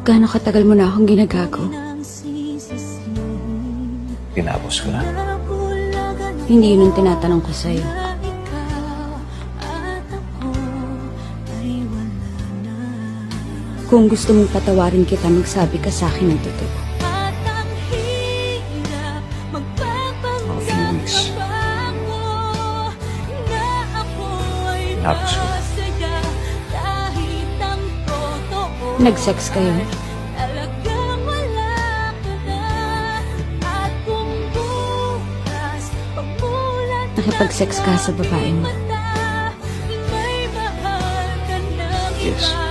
Gaano katagal mo na akong ginagago? Tinapos ko na. Hindi yun ang tinatanong ko sa'yo. Kung gusto mong patawarin kita, magsabi ka sa akin ng totoo. Mga few weeks. Tinapos ko na. Nag-sex kayo? Nakipag-sex ka sa babae mo? Yes.